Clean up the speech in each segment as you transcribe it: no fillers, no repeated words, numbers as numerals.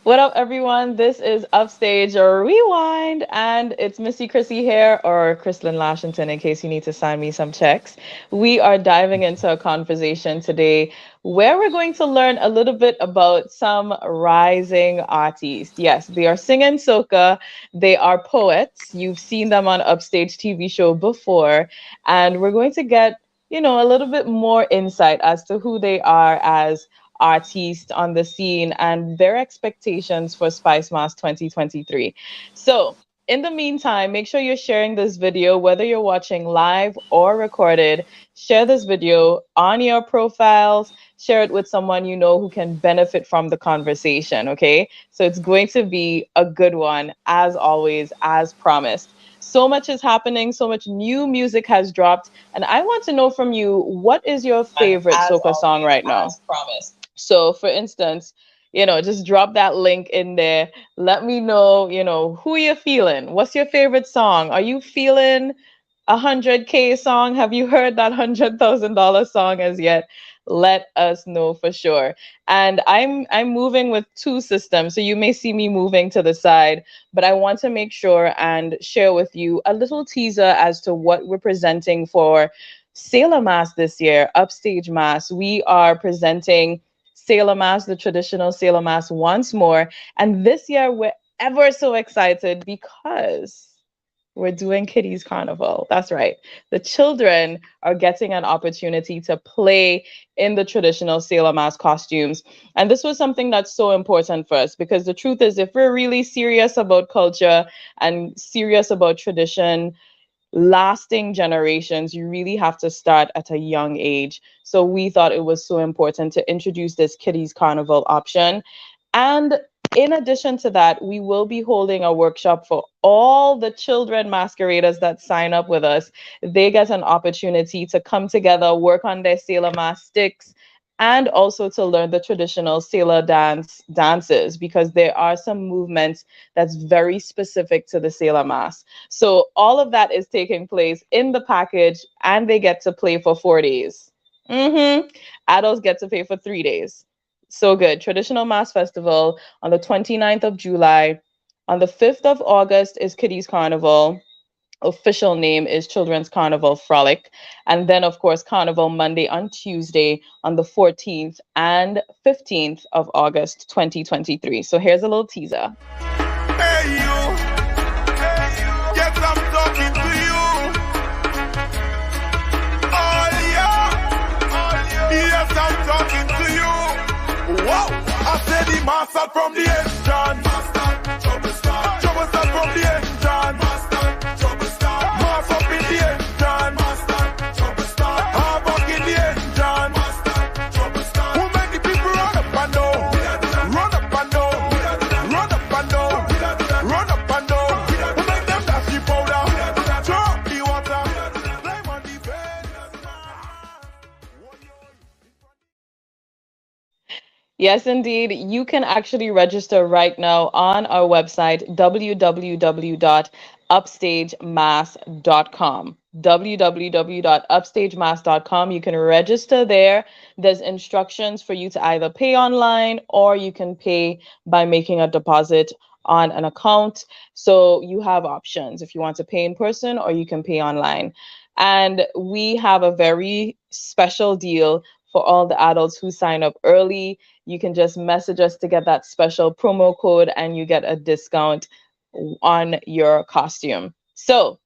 What up, everyone? This is Upstage Rewind, and it's Missy Chrissy here, or Chrislyn Lashington, in case you need to sign me some checks. We are diving into a conversation today where we're going to learn a little bit about some rising artists. Yes, they are singing soca, they are poets. You've seen them on Upstage TV show before, and we're going to get a little bit more insight as to who they are as artists on the scene and their expectations for Spice Mass 2023. So, in the meantime, make sure you're sharing this video, whether you're watching live or recorded. Share this video on your profiles, share it with someone you know who can benefit from the conversation, okay? So, it's going to be a good one, as always, as promised. So much is happening, so much new music has dropped, and I want to know from you, what is your favorite As soca song always, right now? as promised. So, for instance, just drop that link in there. Let me know, who you're feeling. What's your favorite song? Are you feeling 100K song? Have you heard that $100,000 song as yet? Let us know for sure. And I'm moving with two systems, so you may see me moving to the side, but I want to make sure and share with you a little teaser as to what we're presenting for Sailor Mass this year, Upstage Mass. We are presenting Sailor Mass, the traditional Sailor Mass, once more. And this year, we're ever so excited because we're doing Kitties Carnival. That's right. The children are getting an opportunity to play in the traditional Sailor Mass costumes. And this was something that's so important for us because the truth is, if we're really serious about culture and serious about tradition, lasting generations, you really have to start at a young age. So we thought it was so important to introduce this Kiddies Carnival option. And in addition to that, we will be holding a workshop for all the children masqueraders that sign up with us. They get an opportunity to come together, work on their Sailor Mass sticks, and also to learn the traditional sailor dances because there are some movements that's very specific to the sailor mass. So all of that is taking place in the package, and they get to play for 4 days. Adults get to pay for 3 days. So good. Traditional Mass Festival on the 29th of July. On the 5th of August is Kiddies Carnival. Official name is Children's Carnival Frolic. And then, of course, Carnival Monday on Tuesday on the 14th and 15th of August 2023. So here's a little teaser. Hey you, yes I'm talking to you. Oh yeah, yes I'm talking to you. Wow, I said the master from the engine. Trouble start from the engine. Mass up in the engine. Havoc in the engine. Who make the people run up and down? Run up and down. Run up and down. Run up and down. Who make them dash the powder? Drop the water. Blame on the bed. Yes, indeed. You can actually register right now on our website, www.upstagemass.com. www.upstagemass.com. You can register there. There's instructions for you to either pay online or you can pay by making a deposit on an account. So you have options if you want to pay in person or you can pay online. And we have a very special deal for all the adults who sign up early. You can just message us to get that special promo code and you get a discount on your costume. So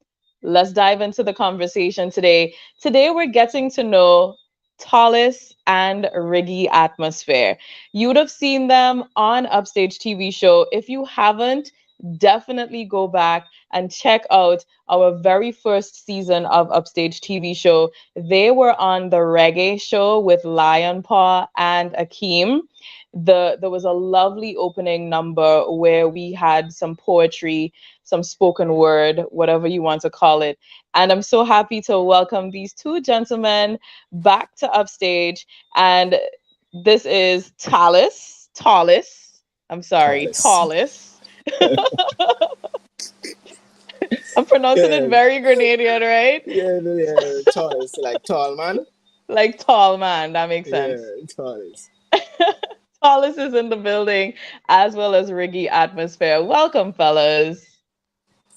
let's dive into the conversation today. Today, we're getting to know Tallis and Riggy Atmosphere. You would have seen them on Upstage TV show. If you haven't, definitely go back and check out our very first season of Upstage TV show. They were on the reggae show with Lion Paw and Akeem. There was a lovely opening number where we had some poetry, some spoken word, whatever you want to call it. And I'm so happy to welcome these two gentlemen back to Upstage. And this is Tallis. I'm sorry, Tallis. Tallis. I'm pronouncing it Yeah, very Grenadian, right? yeah, Tallis, like tall man. Like tall man, that makes Yeah, sense. Tallis. Tallis is in the building, as well as Riggy Atmosphere. Welcome, fellas.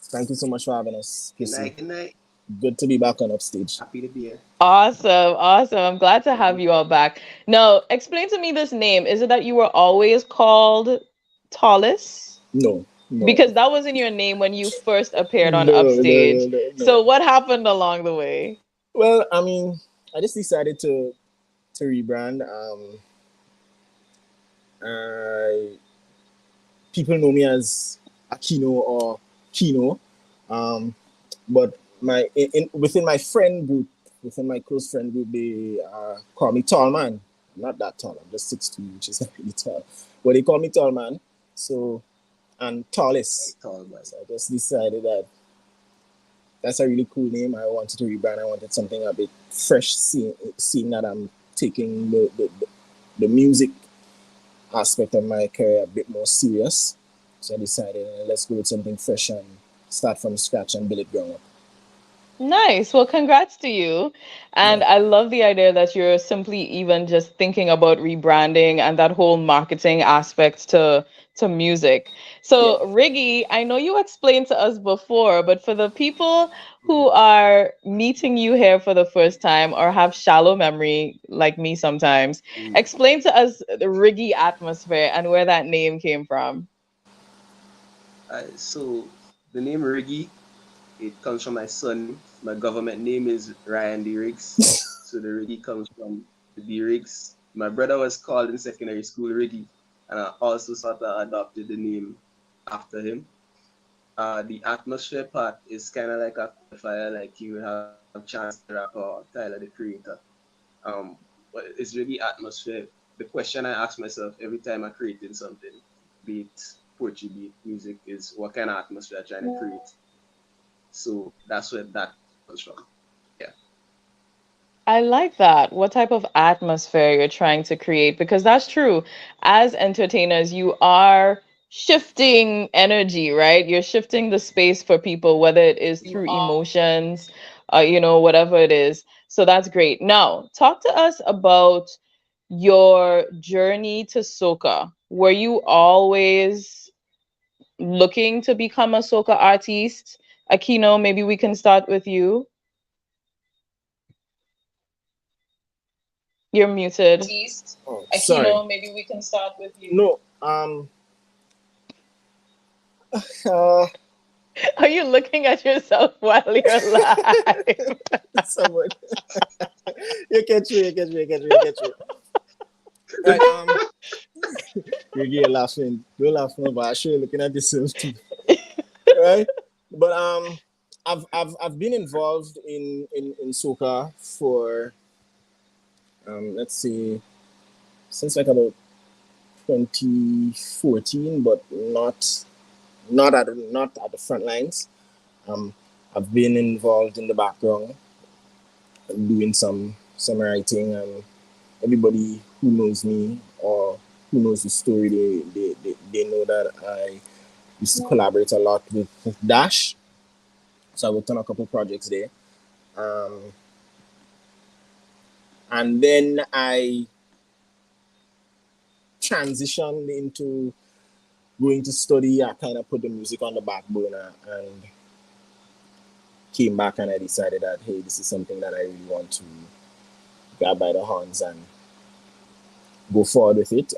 Thank you so much for having us, Good Kissy. night, good night. Good to be back on Upstage. Happy to be here. Awesome, awesome. I'm glad to have Mhm. you all back. Now, explain to me this name. Is it that you were always called Tallis? No, no, Because that wasn't your name when you first appeared on no, no, no, Upstage. no, So no. what happened along the way? Well, I mean, I just decided to rebrand. I People know me as Aquino or Kino, um, but within my friend group, within my close friend group, they call me Tall Man. I'm not that tall. I'm just 6'2", which is not really tall, but they call me Tall Man. So and Tallis. Tall man. So I just decided that that's a really cool name. I wanted to rebrand. I wanted something a bit fresh, seeing that I'm taking the music aspect of my career a bit more serious. So I decided, let's go with something fresh and start from scratch and build it ground up. Nice. Well, congrats to you. Yeah, And I love the idea that you're simply even just thinking about rebranding and that whole marketing aspect to music. yeah. So, Riggy, I know you explained to us before, but for the people Mhm. who are meeting you here for the first time or have shallow memory like me sometimes, Mm. explain to us the Riggy Atmosphere and where that name came from. So the name Riggy, it comes from my son. My government name is Ryan D. Riggs. So the Riggy comes from the D. Riggs. My brother was called in secondary school Riggy, and I also sort of adopted the name after him. The atmosphere part is kind of like a qualifier, like you have Chance the Rapper or Tyler the Creator. Um, but it's really atmosphere. The question I ask myself every time I'm creating something, be it poetry, be it music, is what kind of atmosphere I'm trying to create. So that's where that comes from. Yeah. I like that. What type of atmosphere you're trying to create? Because that's true. As entertainers, you are shifting energy, right? You're shifting the space for people, whether it is You through are. emotions, whatever it is. So that's great. Now, talk to us about your journey to soca. Were you always looking to become a soca artiste? Aquino, maybe we can start with you. You're muted. Oh, sorry. Aquino, maybe we can start with you. No, uh, Are you looking at yourself while you're live? someone, you catch me, you catch me, you catch me, you catch me. Right, you're laughing. You're laughing, but I sure you're looking at yourself too. Right? But I've been involved in soca for let's see, since like about 2014, but not at the front lines. Um, I've been involved in the background, doing some writing, and everybody who knows me or who knows the story, they know that I used to collaborate a lot with Dash. So I worked on a couple projects there. Um, and then I transitioned into going to study. I kind of put the music on the back burner and came back, and I decided that, hey, this is something that I really want to grab by the horns and go forward with it.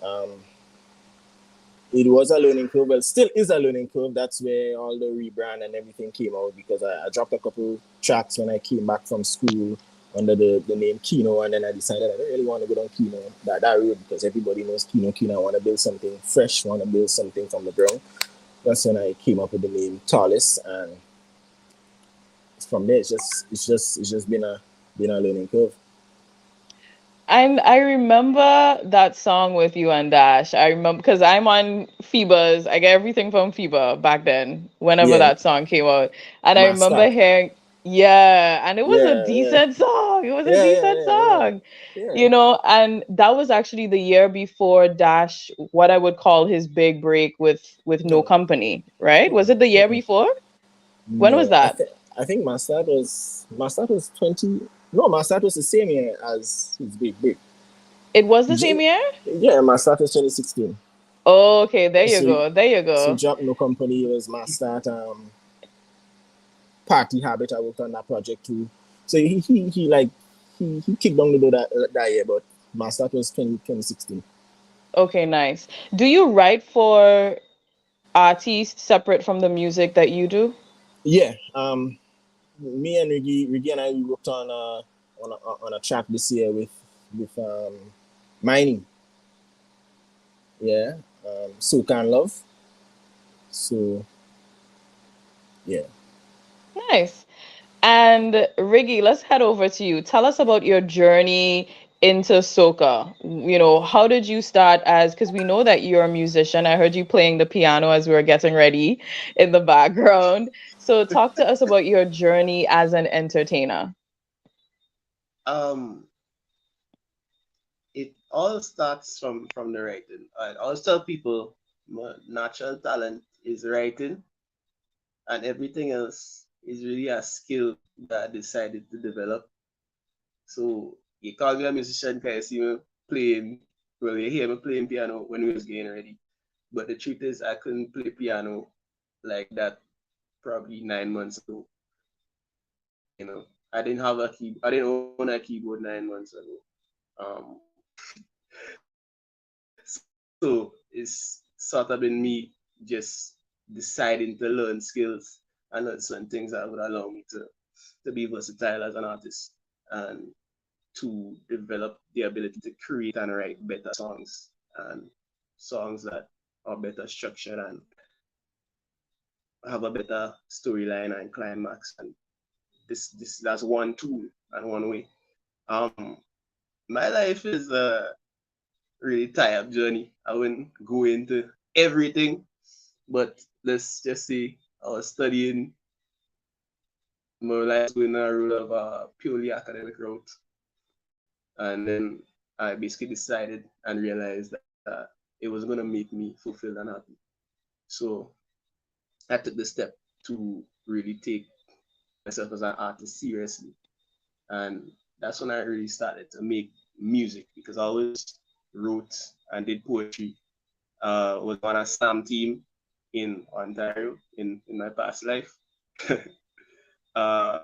It was a learning curve. Well, still is a learning curve. That's where all the rebrand and everything came out, because I dropped a couple tracks when I came back from school under the name Kino, and then I decided I don't really want to go down Kino that road, because everybody knows Kino. Kino, I want to build something fresh, want to build something from the ground. That's when I came up with the name Tallis, and from there it's just been a learning curve. And I remember that song with you and Dash. I remember because I'm on FIBA's. I get everything from FIBA back then, whenever Yeah, that song came out. And I remember Master. hearing, yeah, and it was a Yeah, yeah, decent song. It was a yeah, yeah, decent yeah, yeah, song, yeah. and that was actually the year before Dash, what I would call his big break with No No, Company, right? Was mm-mm, it the year mm-mm. before? When was No. I that? think I think Master was 20. No, Master was the same year as his big break. It was the same J- year? yeah, my start was 2016. Oh, okay, there you So go. There you so go. Jump No Company was my start. Party Habit, I worked on that project too. So he like he kicked down the door that year, but my start was 2016. Okay, nice. Do you write for artists separate from the music that you do? Yeah, me and Riggy and I we worked on a track this year with mining. Yeah, Soca and Love. So yeah, Nice. And Riggy, let's head over to you. Tell us about your journey into soca. How did you start as, because we know that you're a musician. I heard you playing the piano as we were getting ready in the background. So talk to us about your journey as an entertainer. Um, it all starts from the writing. I always tell people my natural talent is writing, and everything else is really a skill that I decided to develop. So you call me a musician because you see me playing. Well, you hear me playing piano when we was getting ready. But the truth is, I couldn't play piano like that probably 9 months ago. You know, I didn't have a key. I didn't own a keyboard 9 months ago. Um, so it's sort of been me just deciding to learn skills and learn certain things that would allow me to be versatile as an artist and to develop the ability to create and write better songs and songs that are better structured and have a better storyline and climax. And this that's one tool and one way. Um, my life is a really tired journey. I wouldn't go into everything, but let's just say I was studying more like going a route of a purely academic route, and then I basically decided and realized that it was gonna make me fulfilled and happy. So I took the step to really take myself as an artist seriously, and that's when I really started to make music because I always wrote and did poetry. Was on a slam team in Ontario in my past life. uh,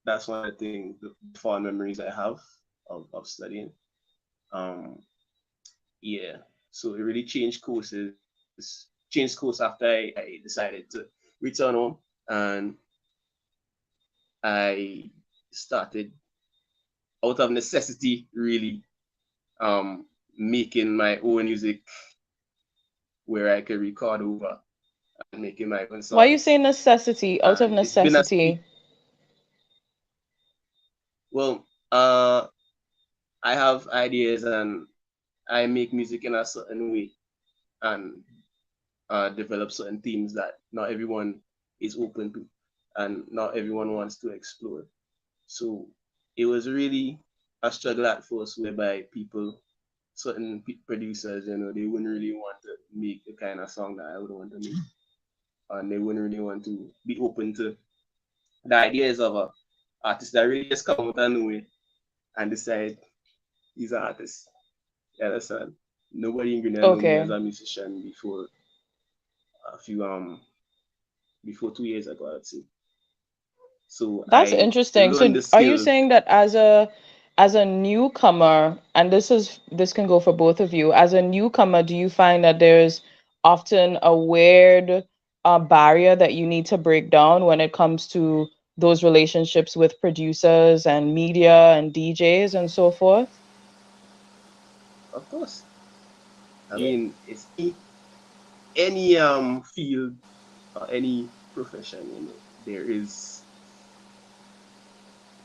that's one of the things, the fond memories I have of studying. Um, yeah, so it really changed course after I decided to return home and I started out of necessity really making my own music where I could record over and making my own Why you say songs. necessity, out of And it's been a necessity? well, I have ideas and I make music in a certain way and develop certain themes that not everyone is open to and not everyone wants to explore. So it was really a struggle at first whereby people, certain producers, they wouldn't really want to make the kind of song that I would want to make. And they wouldn't really want to be open to the ideas of a artist that really just come out of nowhere and decide he's an artist. You understand? Nobody in Grenada know me as Okay. a musician a few before 2 years ago, I'd say. So That's I interesting. learned So the are you skill. saying that as a newcomer, and this can go for both of you, as a newcomer, do you find that there's often a weird barrier that you need to break down when it comes to those relationships with producers and media and DJs and so forth? Of course. I yeah, mean, it's any field or any profession, there is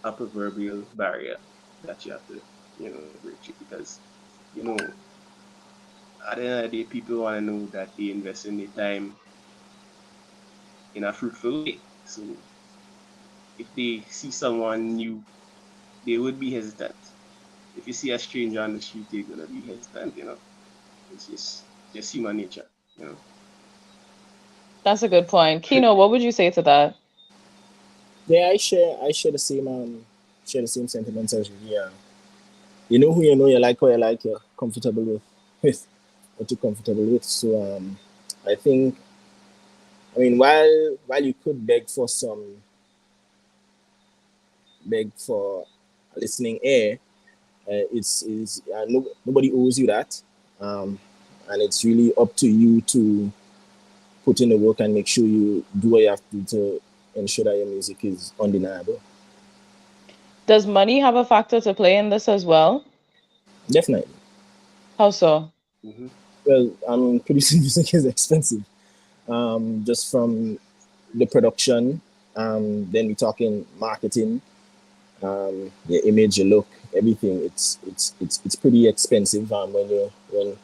a proverbial barrier that you have to, break through because, you know, at the end of the day, people want to know that they invest in their time in a fruitful way. So if they see someone new, they would be hesitant. If you see a stranger on the street, they're gonna be hesitant. It's just human nature. That's a good point. Kino, what would you say to that? yeah. I share the same sentiments as you. Yeah, You know who you know, you like what you like, you're comfortable with what you're comfortable with. So I think, I mean, while you could beg for listening air, nobody owes you that, um, and it's really up to you to put in the work and make sure you do what you have to do to ensure that your music is undeniable. Does money have a factor to play in this as well? Definitely. How so? Mm-hmm. Well, I mean, producing music is expensive. Just from the production, then we're talking marketing, your image, your look, everything. It's pretty expensive. When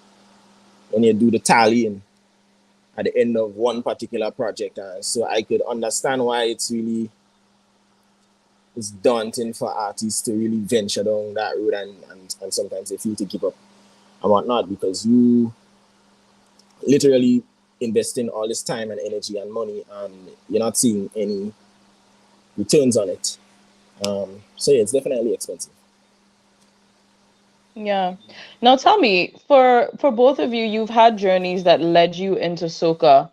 you do the tallying at the end of one particular project. So I could understand why it's daunting for artists to really venture down that road, and sometimes they feel to give up and whatnot, because you literally investing all this time and energy and money, and you're not seeing any returns on it. So yeah, it's definitely expensive. Yeah. Now tell me, for both of you, you've had journeys that led you into soca.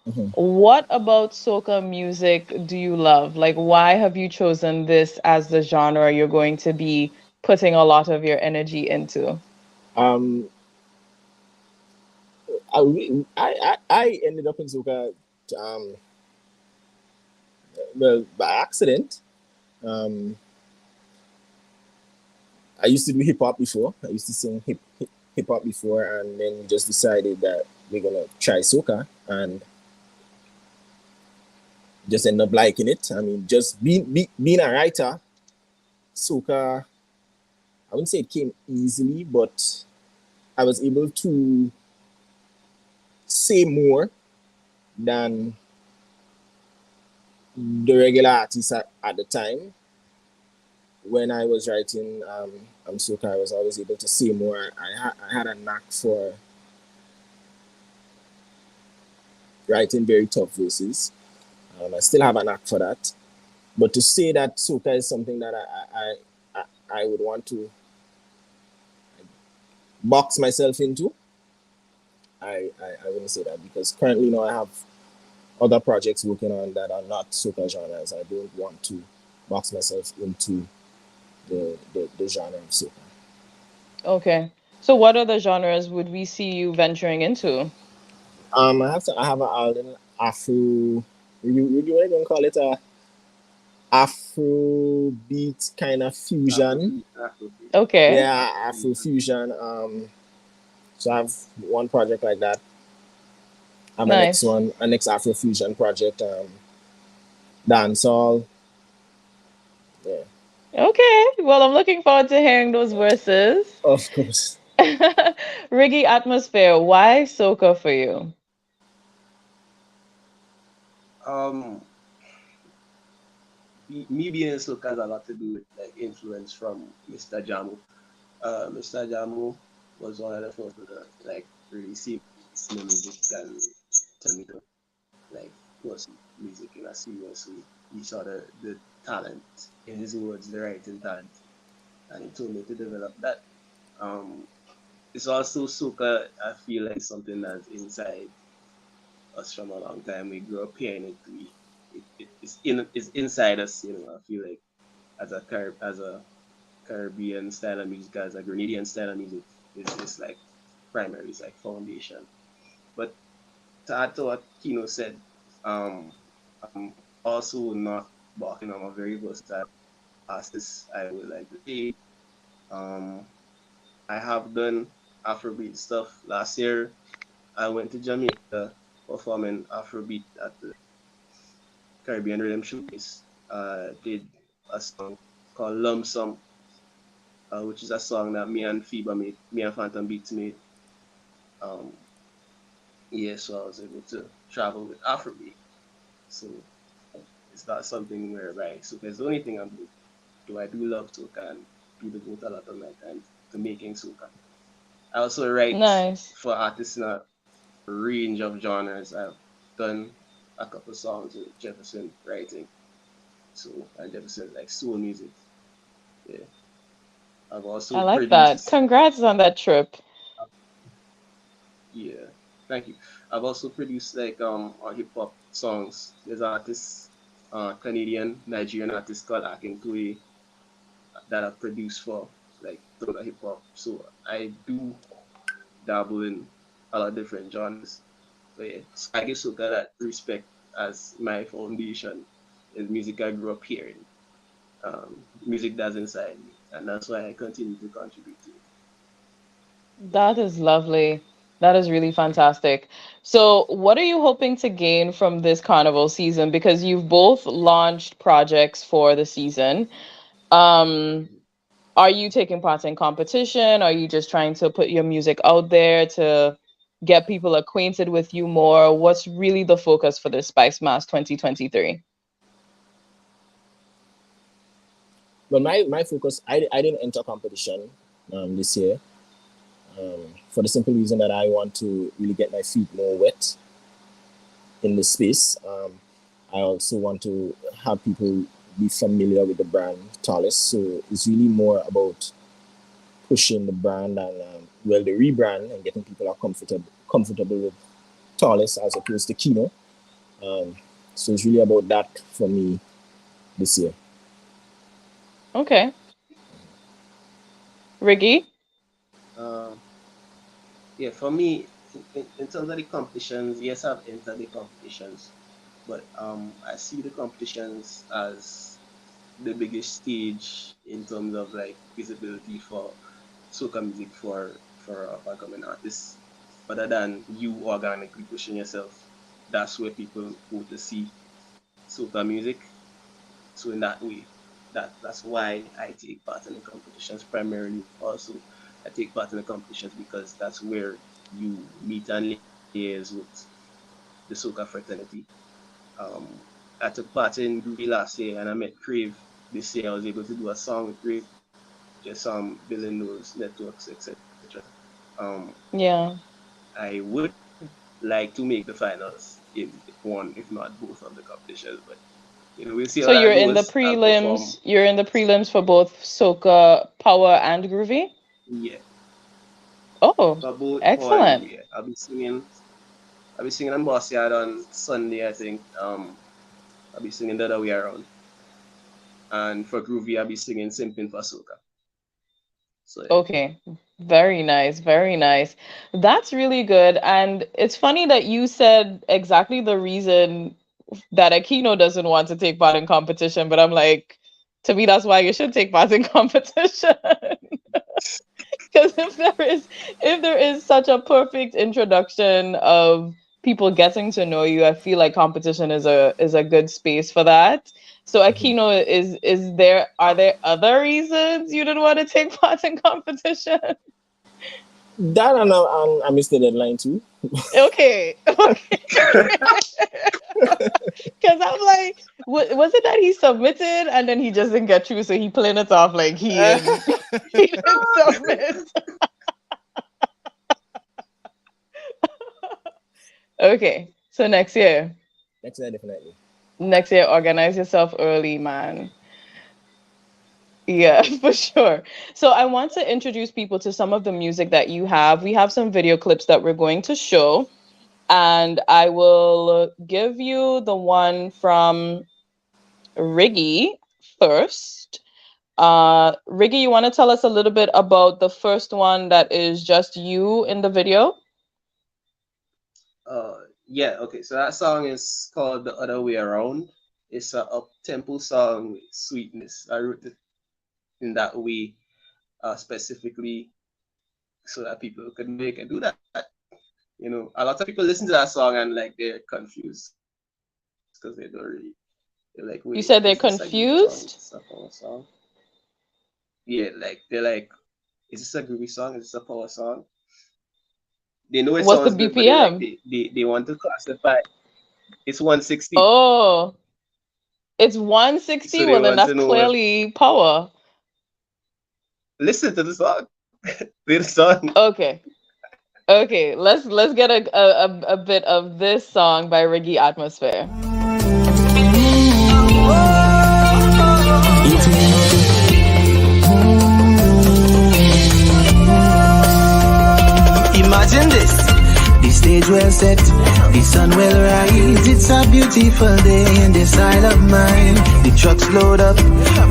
Mhm. What about soca music do you love? Like, why have you chosen this as the genre you're going to be putting a lot of your energy into? Um, I ended up in soca, um, well, by accident. Um, I used to do hip hop before. I used to sing hip hop before, and then we just decided that we're gonna try soca, and just end up liking it. I mean, just being a writer, soca. I wouldn't say it came easily, but I was able to say more than the regular artists at the time. When I was writing soca, I was always able to say more. I had a knack for writing very tough verses. I still have a knack for that. But to say that soca is something that I would want to box myself into, I wouldn't say that, because currently now I have other projects working on that are not soca genres. I don't want to box myself into the genre of soca. Okay. So what other genres would we see you venturing into? I have an album Afro. What you gonna call it? A Afro beat kind of fusion. Afrobeat, Afrobeat. Okay. Yeah, Afro Mm-hmm. fusion. So I have one project like that. I have Nice. a next Afro fusion project. Dancehall. Yeah, Okay. Well, I'm looking forward to hearing those verses. of course. Riggy Atmosphere, why soca for you? Um, me being in soca has a lot to do with like influence from Mr. Jamu. Mr. Jamu was one of the first to like really see my music and tell me to like pursue music in a serious way. He saw the talent, in his words, the writing talent, and he told me to develop that. Um, it's also soca. I feel like something that's inside us from a long time. We grew up hearing it. It's inside us. You know, I feel like as a Caribbean style of music, as a Grenadian style of music, is like primary, it's like foundation. But to add to what Kino said, I'm also not barking. I'm a very versatile artist. I would like to say, um, I have done Afrobeat stuff. Last year, I went to Jamaica performing Afrobeat at the Caribbean Rhythm Showcase. Did a song called Lump Sum, which is a song that me and Fiba made, me and Phantom Beats made. Um, yeah, so I was able to travel with Afrobeat. So it's not something whereby soca is the only thing I'm doing. Do I do love soca and do devote a lot of my time to making soca. I also write Nice. for artists in a range of genres. I've done a couple songs with Jefferson writing. So and Jefferson like soul music. Yeah. I've I also like that. produced, Congrats on that trip. yeah, thank you. I've also produced like hip hop songs. There's artists, Canadian, Nigerian artist called Akintoye that I've produced for like Soca hip hop. So I do dabble in a lot of different genres. So yeah, so I give Soca that respect as my foundation is music I grew up hearing. Music that's inside me, and that's why I continue to contribute to it. That is lovely. That is really fantastic. So, what are you hoping to gain from this carnival season? Because you've both launched projects for the season. Um, are you taking part in competition? Are you just trying to put your music out there to get people acquainted with you more? What's really the focus for this Spice Mass 2023? But my focus, I didn't enter competition this year for the simple reason that I want to really get my feet more wet in the space. I also want to have people be familiar with the brand Tallis. So it's really more about pushing the brand and well, the rebrand and getting people are comfortable with Tallis as opposed to Kino. So it's really about that for me this year. Okay. Riggy? Um, yeah, for me, in terms of the competitions, yes, I've entered the competitions, but I see the competitions as the biggest stage in terms of like visibility for soca music for upcoming artists. Other than you organically pushing yourself, that's where people go to see soca music. So in that way, that's why I take part in the competitions primarily. Also, I take part in the competitions because that's where you meet and liaise with the soca fraternity. Um, I took part in Groovy last year and I met Crave this year. I was able to do a song with Crave, just building those networks, etc. Um, Yeah. I would like to make the finals in one, if not both of the competitions, but we'll see how So that you're in the goes. I'll perform. prelims. You're in the prelims for both Soca Power and Groovy? Yeah, Oh, for both Power and excellent. Groovy. Yeah. I'll be singing on Boss Yard on Sunday, I think. I'll be singing the other way around. And for Groovy, I'll be singing Simping for Soca. So yeah. Okay. Very nice. Very nice. That's really good. And it's funny that you said exactly the reason that Aquino doesn't want to take part in competition, but I'm like, to me, that's why you should take part in competition. Because if there is such a perfect introduction of people getting to know you, I feel like competition is a good space for that. So Mhm. Aquino, are there other reasons you didn't want to take part in competition? That and I missed the deadline too. Okay, okay. Because I'm like, was it that he submitted and then he just didn't get through, so he playing it off like he didn't he didn't submit. Okay, so Next year, definitely. next year, organize yourself early, man. Yeah, for sure. So I want to introduce people to some of the music that you have. We have some video clips that we're going to show, and I will give you the one from Riggy first. Riggy, you want to tell us a little bit about the first one that is just you in the video? Yeah, okay. So that song is called The Other Way Around. It's a up tempo song with sweetness. I wrote it in that way, specifically so that people could make and do that. A lot of people listen to that song and like they're confused because they don't really. They're like, wait, is this a You groovy said they're song? Is this a power confused. song? Yeah, like they're like, is this a groovy song? Is this a power song? They know it sounds What's the good, but BPM? they want to classify. It's 160. Oh, it's So 160. they Well, then want that's to know if clearly power. listen to the song. Play the song. Okay. Okay, let's get a bit of this song by Riggy Atmosphere. Imagine this. The stage well set, the sun will rise. It's a beautiful day in this Isle of mine. The trucks load up,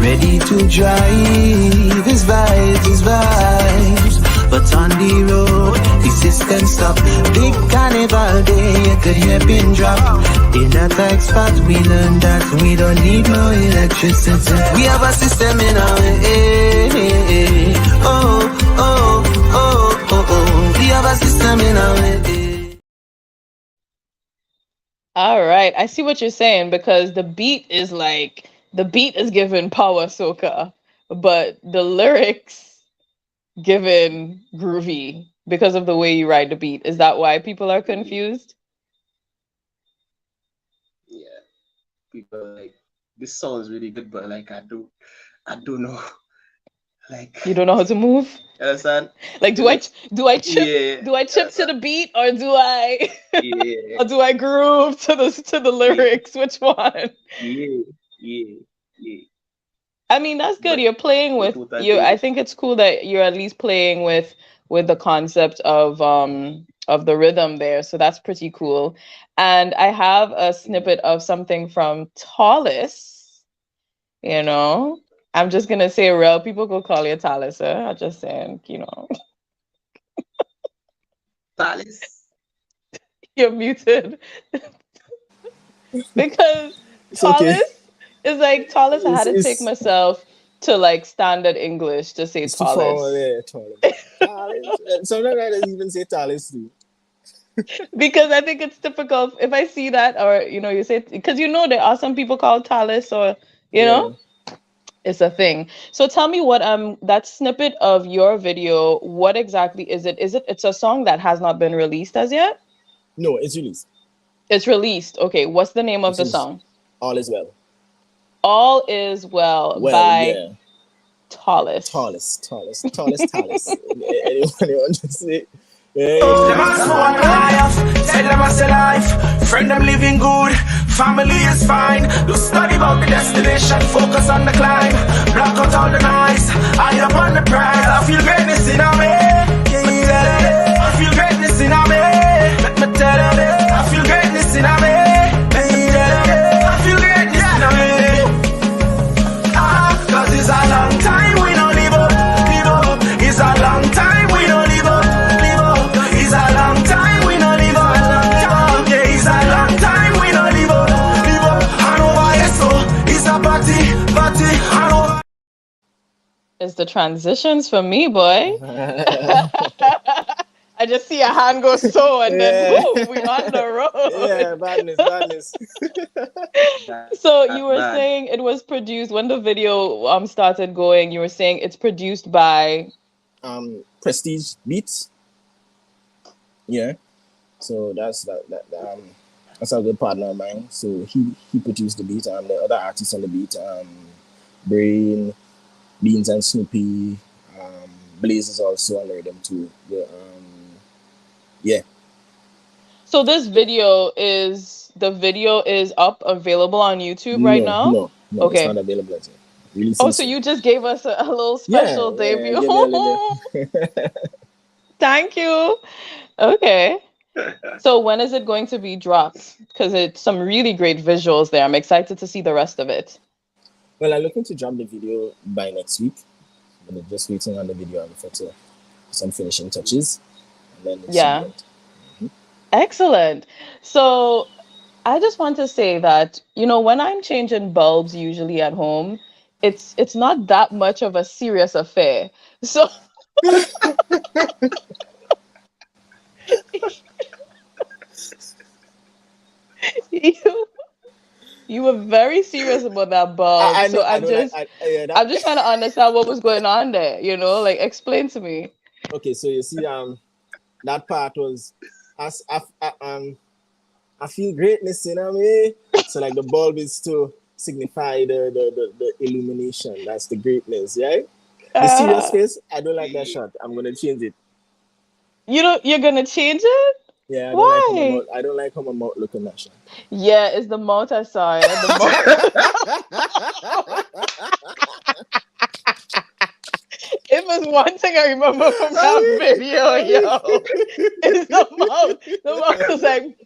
ready to drive. It's vibes, it's vibes. But on the road, the system stop. Big carnival day, you could hear pin drop. In that tight spot, we learned that we don't need no electricity. We have a system in our way. Oh, oh, oh, oh, oh. We have a system in our way. All right, I see what you're saying because the beat is giving power soca, but the lyrics given groovy because of the way you ride the beat. Is that why people are confused? Yeah, people are like, this sounds really good, but like I don't know. Like, You don't know how to move? you understand? Like, do I chip Yeah, to the beat, or do I yeah, or do I groove to the lyrics? Which one? yeah, yeah, yeah. I mean, that's good. But You're playing with what I you. I do, think it's cool that you're at least playing with the concept of the rhythm there. So that's pretty cool. And I have a snippet of something from Tallis. You know, I'm just gonna say real. People go call you Tallis. I'm just saying. You know, Tallis. you're muted because It's okay. Tallis is like Tallis. I had to take It's myself to like standard English to say it's too formal Tallis. there, Tallis. Sometimes I don't even say Tallis too. Because I think it's typical if I see that, or you say, because there are some people called Tallis, or Yeah. it's a thing. So tell me what that snippet of your video, what exactly is it? It's a song that has not been released as yet? No, it's released. It's released. Okay, what's the name of This the is song? All Is Well. All Is Well Well, by yeah. Tallis. Tallis. Anyone just say, Them ask for one life, say them as a life. Friend them living good, family is fine. Do study about the destination, focus on the climb. Block out all the noise, eye up on the prize. I feel greatness in a me. I feel greatness in a me. Let me tell you, I feel greatness in a me. I feel greatness in a me. Cause it's a long time we don't live up. It's a long time we don't live up. It's a long time we don't live up. Yeah, it's a long time we don't live up. I know why it's so. It's a party. I know. It's the transitions for me, boy. I just see a hand go so, and then whoo, we on the road. yeah, badness. So you were Bad. saying it was produced when the video started going. You were saying it's produced by Prestige Beats. Yeah. So that's that's a good partner of mine. So he produced the beat. The other artists on the beat, Brain, Beans and Snoopy, Blaze is also on the rhythm too. Yeah. So this video is up, available on YouTube right now? No, it's Okay. not available yet. Releasing Oh, so soon. you just gave us a little special debut. give me a little. Thank you. Okay. So when is it going to be dropped? Because it's some really great visuals there. I'm excited to see the rest of it. Well, I'm looking to drop the video by next week. I'm just waiting on the video for some finishing touches. And then Yeah. Excellent. So I just want to say that, when I'm changing bulbs usually at home, it's not that much of a serious affair. So you were very serious about that bulb. I'm just trying to understand what was going on there, like explain to me. Okay, so you see, that part was I feel greatness in me. So like the bulb is to signify the illumination. That's the greatness, right? The serious face, I don't like that shot. I'm gonna change it. You're gonna change it? Yeah, Why? I don't like how my mouth look in that shot. Yeah, it's the mouth I saw. It was one thing I remember from that video, yo. Is the mouth. The mouth was like,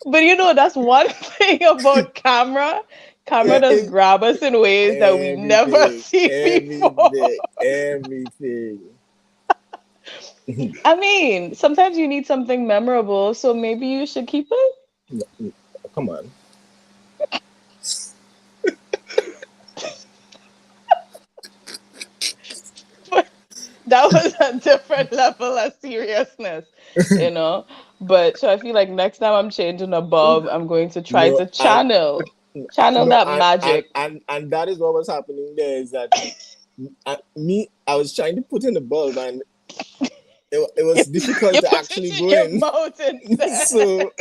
but you know, that's one thing about camera. Camera Yeah, does grab us in ways that we never everything, see before. everything. I mean, sometimes you need something memorable, so maybe you should keep it. No, come on. But that was a different level of seriousness, you know. But so I feel like next time I'm changing a bulb, I'm going to try No, to channel no, that magic. and that is what was happening there. Is that I was trying to put in the bulb, and it was difficult You to put actually it go in your in. mouth instead.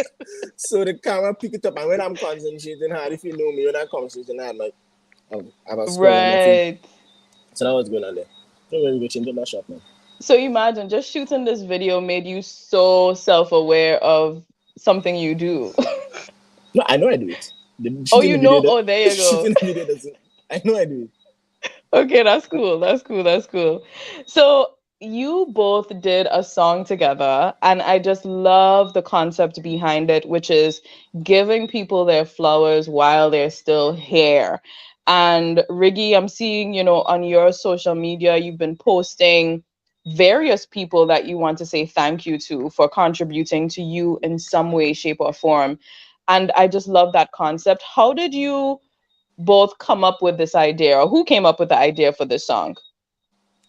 So the camera picked it up, and when I'm concentrating hard, if you know me, when I'm concentrating hard, like I was scrolling on my feet. Right. So that was going on there. So we're going to change that shot now. So imagine just shooting this video made you so self-aware of something you do. No, I know I do it. Oh, you know? Oh, there you go. Shooting the video doesn't. I know I do it. Okay, that's cool. That's cool. That's cool. So you both did a song together, and I just love the concept behind it, which is giving people their flowers while they're still here. And Riggy, I'm seeing, on your social media, you've been posting various people that you want to say thank you to for contributing to you in some way, shape, or form. And I just love that concept. How did you both come up with this idea, or who came up with the idea for this song?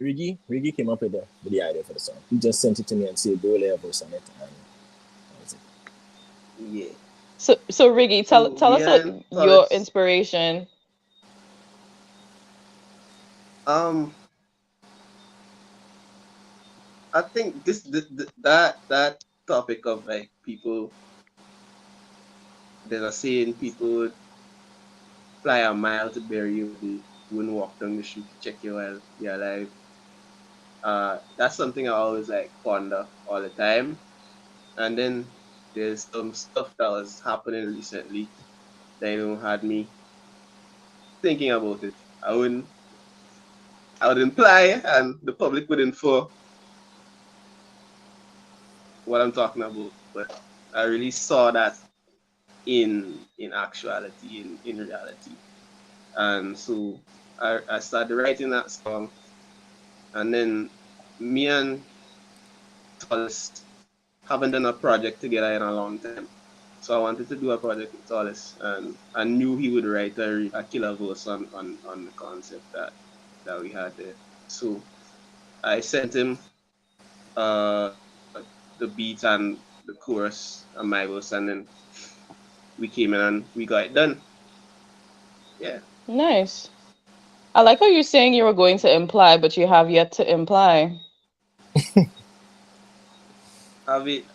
Riggy came up with the idea for the song. He just sent it to me and said, "Go lay a voice on it," and that's it. Yeah. So Riggy, tell So us me and your Tallis, inspiration. um, I think that topic of like people, there's a saying people would fly a mile to bury you, and wouldn't walk down the street to check you while you're alive. That's something I always like ponder all the time. And then there's some stuff that was happening recently that had me thinking about it. I would imply, and the public would infer what I'm talking about, but I really saw that in actuality, in reality. And so I started writing that song, and then me and Tallis haven't done a project together in a long time. So I wanted to do a project with Tallis, and I knew he would write a killer verse on the concept that we had there. So I sent him uh, the beat and the chorus and my verse, and then we came in and we got it done. Yeah. Nice. I like how you're saying you were going to imply, but you have yet to imply. Have it.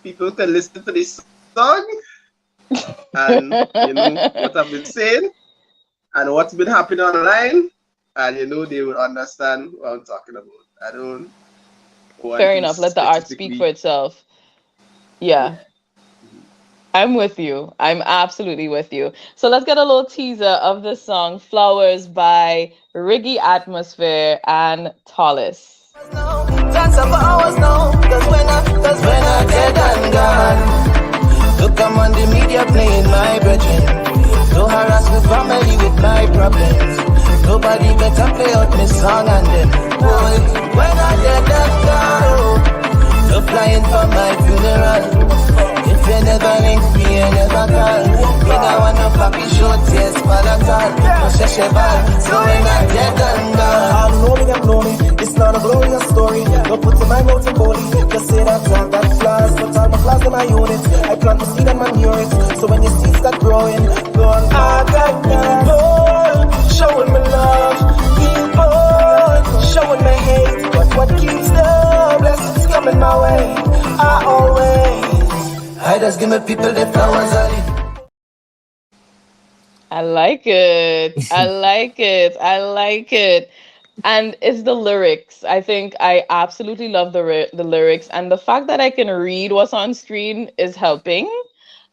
People can listen to this song and what I've been saying and what's been happening online, and they will understand what I'm talking about. I don't want Fair to enough. Let the art speak for itself. Yeah. I'm with you. I'm absolutely with you. So let's get a little teaser of the song Flowers by Riggy Atmosphere and Tallis. Dance for hours now, cause when I dead and gone, look, I'm on the media playing my brethren. Don't harass my family with my problems. Nobody better play out my song and then, boy, when I dead and gone, no flying for my funeral. If you never link me, you never call. Me now want no papi short, yes, palatal. No sheshebal, so when I dead and gone. I'm lonely, it's not a glorious story. Don't put in my mouth and body. Just say that I got flaws, but all my flaws in my unit. I plant the seed and manure it, so when your seeds start growing, go on. I got people showing me love, people showing me hate. But what keeps the blessings coming my way? I just give me people the flowers on it. I like it. I like it. I like it. And it's the lyrics. I think I absolutely love the lyrics, and the fact that I can read what's on screen is helping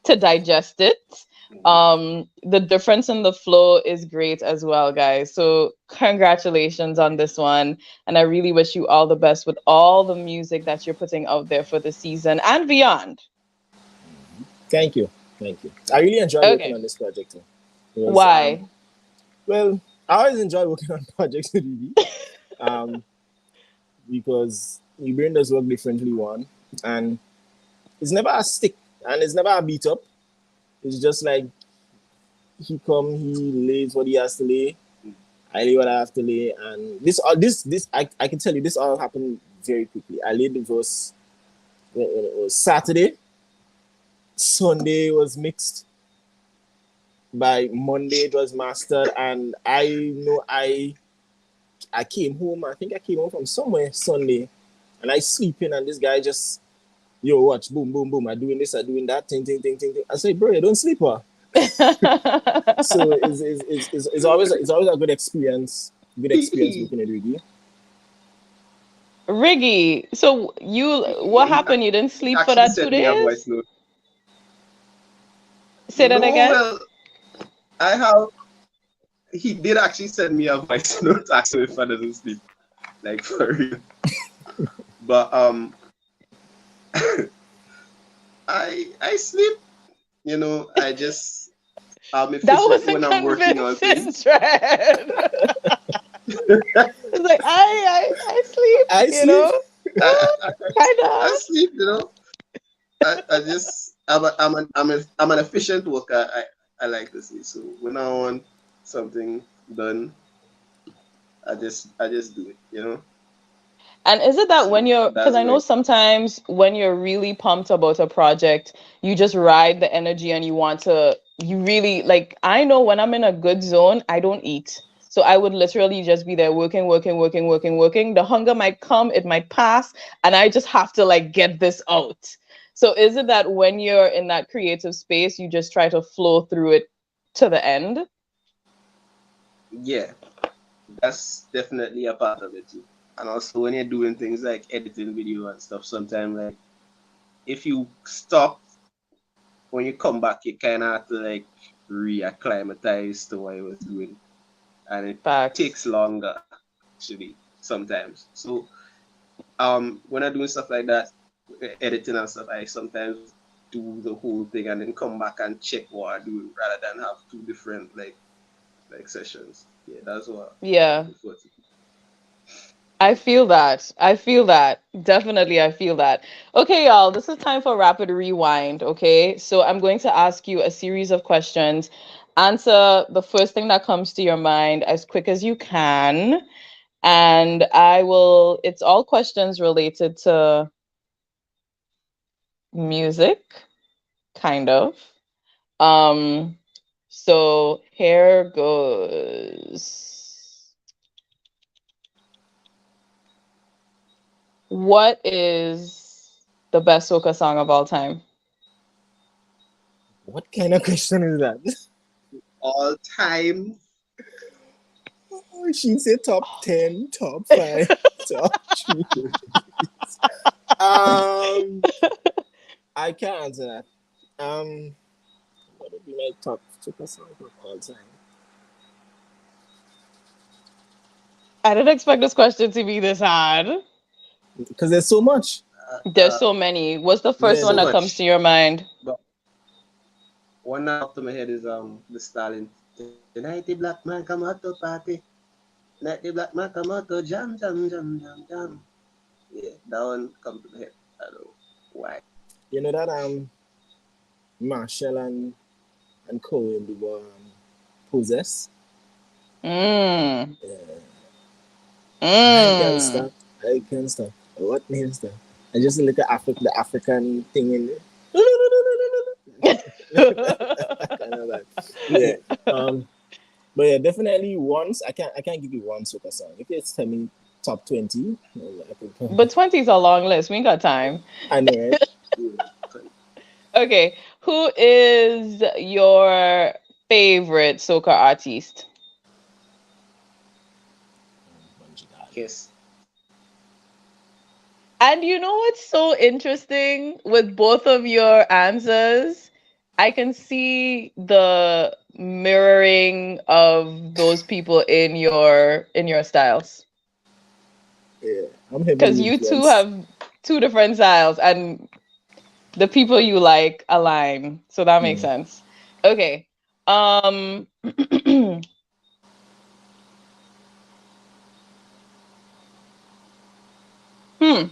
to digest it. The difference in the flow is great as well, guys. So congratulations on this one. And I really wish you all the best with all the music that you're putting out there for the season and beyond. Thank you. Thank you. I really enjoy working Okay. on this project too. Because Why? well, I always enjoy working on projects with Ruby. Um because we bring this work differently one. And it's never a stick and it's never a beat up. It's just like he come, he lays what he has to lay, I lay what I have to lay, and I can tell you this all happened very quickly. I laid the verse when it was Saturday, Sunday was mixed, by Monday it was mastered, and I know I came home. I think I came home from somewhere Sunday, and I sleeping, and this guy just yo watch boom boom boom. I doing this, I doing that, ting ting ting ting ting. I say, bro, you don't sleep, huh? So it's always a good experience working at Riggy. Riggy, so what He happened? You didn't sleep for actually that two sent me a voice days? note. Say that No, again. well, I have. He did actually send me a voice note asking if I doesn't sleep, like for real. But I sleep. You know, I just I'm That efficient was a when I'm working on convincing things. thread. It's like I sleep, I you sleep. know, I, I, kind I of. sleep. You know, I just I'm an efficient worker. I like to say so. When I want something done, I just do it. You know. And is it that when So you're, because that's I know where. sometimes when you're really pumped about a project, you just ride the energy and you want to, you really, like, I know when I'm in a good zone, I don't eat. So I would literally just be there working, working, working, working, working. The hunger might come, it might pass, and I just have to like get this out. So is it that when you're in that creative space, you just try to flow through it to the end? Yeah, that's definitely a part of it too. And also when you're doing things like editing video and stuff, sometimes like if you stop when you come back, you kind of have to like reacclimatize to what you was doing, and it Facts. takes longer actually sometimes. So when I'm doing stuff like that, editing and stuff, I sometimes do the whole thing and then come back and check what I do rather than have two different like sessions. Yeah, that's what I Yeah. prefer to. I feel that. I feel that. Definitely, I feel that. Okay, y'all, this is time for rapid rewind. Okay, so I'm going to ask you a series of questions. Answer the first thing that comes to your mind as quick as you can. And it's all questions related to music, kind of. Um, so here goes. What is the best soca song of all time? What kind of question is that? All time. She said top 10, top 5, top 3. Um, I can't answer that. What would be my top super song of all time? I didn't expect this question to be this hard. Because there's so much. There's so many. What's the first Yeah, one So that comes to much. your mind? But one that up to my head is the Stalin. Tonight the black man come out to party. Tonight the black man come out to jam jam jam jam jam. Yeah, that one come to my head. I don't know why. you know that Marshall and Cohen do possess. Mm. Yeah. I can't Mm. stop. I can't stop. What means that? I just look at the African thing in there. kind of like, yeah. Um, but yeah, definitely once I can't give you one super song. If it's tell me top 20, I could, But 20 is a long list. We ain't got time. I know, right? Yeah. Okay. Who is your favorite soca artiste? Kiss. And you know what's so interesting with both of your answers? I can see the mirroring of those people in your styles. Yeah, I'm Because heavily you two influenced. have two different styles and the people you like align. So that makes Mm. sense. Okay. Um hmm.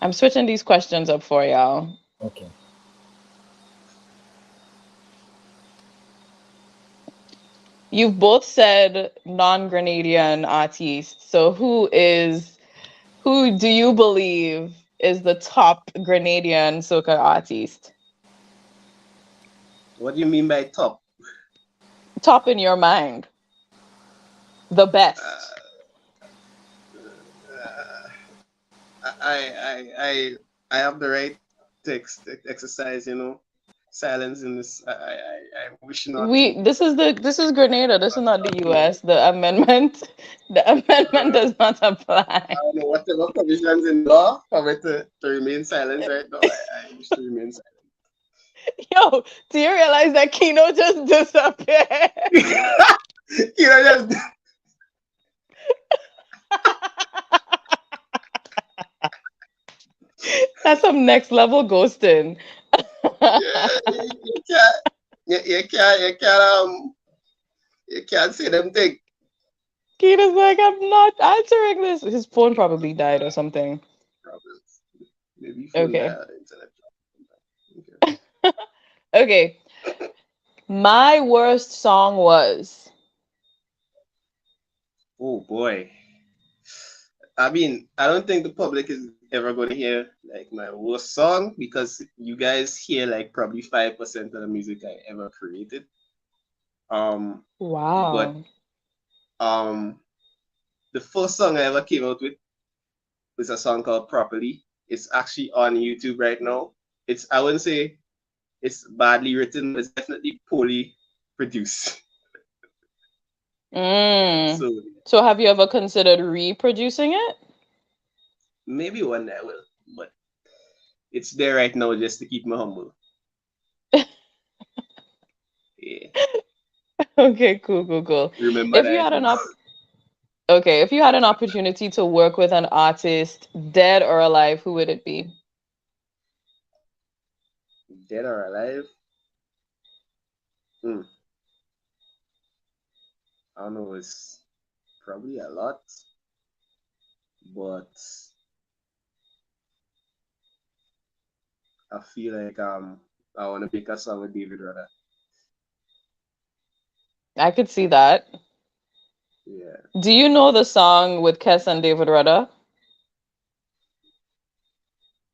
I'm switching these questions up for y'all. Okay. You've both said non-Grenadian artiste. So who do you believe is the top Grenadian soca artist? What do you mean by top? Top in your mind. The best. Uh, uh, I have the right to exercise, silence in this. I wish not to. This is Grenada. This is not the US. The amendment the amendment does not I apply. don't know whatever provisions in law for me to remain silent right now. I wish to remain Yo, do you realize that Kino just disappeared? silent. Just That's some next level ghosting. yeah, you can't, you can't say them things. Kino's like, I'm not answering this. His phone probably died or something. Problems. Maybe phone Okay. dial, internet. Okay. Okay. My worst song was. Oh boy. I mean, I don't think the public is ever going to hear like my worst song because you guys hear like probably 5% of the music I ever created. But Wow. um, the first song I ever came out with was a song called Properly. It's actually on YouTube right now. I wouldn't say it's badly written, but it's definitely poorly produced. Mm. So So have you ever considered reproducing it? maybe one day I will, but it's there right now just to keep me humble. Yeah. Okay, cool, cool, cool. Remember If you that had an op Okay, if you had an opportunity to work with an artist, dead or alive, who would it be? dead or alive. Hmm. I don't know. It's probably a lot, but I feel like I want to make a song with David Rudder. I could see that. Yeah, Do you know the song with Kes and David Rudder?